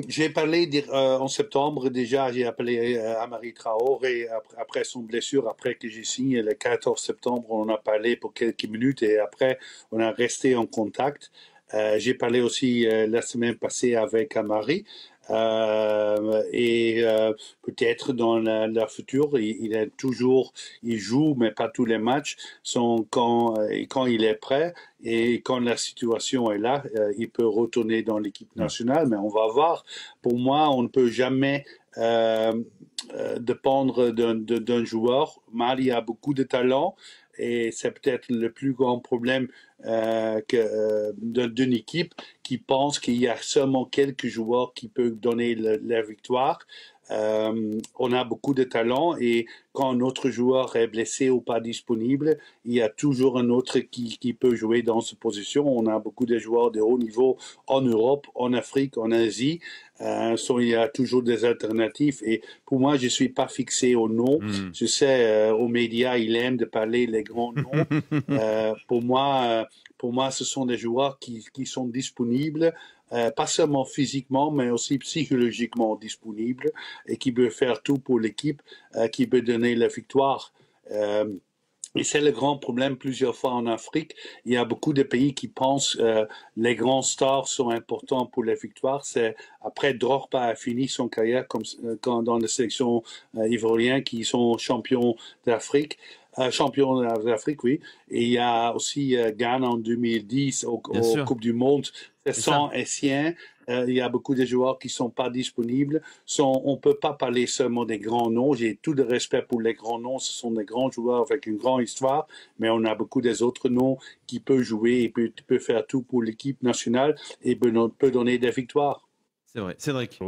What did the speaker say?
J'ai parlé en septembre déjà, j'ai appelé Amari Traoré après son blessure, après que j'ai signé le 14 septembre, on a parlé pour quelques minutes et après on a resté en contact. J'ai parlé aussi la semaine passée avec Amari peut-être dans la future, il est toujours, il joue mais pas tous les matchs. Quand il est prêt et quand la situation est là, il peut retourner dans l'équipe Ouais. nationale, mais on va voir. Pour moi, on ne peut jamais dépendre d'un joueur. Mali a beaucoup de talent et c'est peut-être le plus grand problème d'une équipe qui pense qu'il y a seulement quelques joueurs qui peuvent donner la victoire. On a beaucoup de talent et quand un autre joueur est blessé ou pas disponible, il y a toujours un autre qui peut jouer dans cette position. On a beaucoup de joueurs de haut niveau en Europe, en Afrique, en Asie. Il y a toujours des alternatives. Et pour moi, je suis pas fixé au nom. Hmm. Je sais, aux médias, ils aiment de parler les grands noms. Euh, pour moi, pour moi, ce sont des joueurs qui sont disponibles, pas seulement physiquement, mais aussi psychologiquement disponibles et qui peuvent faire tout pour l'équipe, qui peut donner la victoire. Euh, et c'est le grand problème plusieurs fois en Afrique. Il y a beaucoup de pays qui pensent les grands stars sont importants pour la victoire. C'est après Drogba a fini son carrière comme quand dans la sélection ivoirienne qui sont champions d'Afrique. Champion d'Afrique, oui. Et il y a aussi Ghana en 2010 Bien au sûr, Coupe du Monde. C'est c'est ça. sans Essien. Il y a beaucoup de joueurs qui sont pas disponibles. On peut pas parler seulement des grands noms. J'ai tout de respect pour les grands noms. Ce sont des grands joueurs avec une grande histoire, mais on a beaucoup des autres noms qui peuvent jouer et peut faire tout pour l'équipe nationale et peut donner des victoires. C'est vrai. Cédric.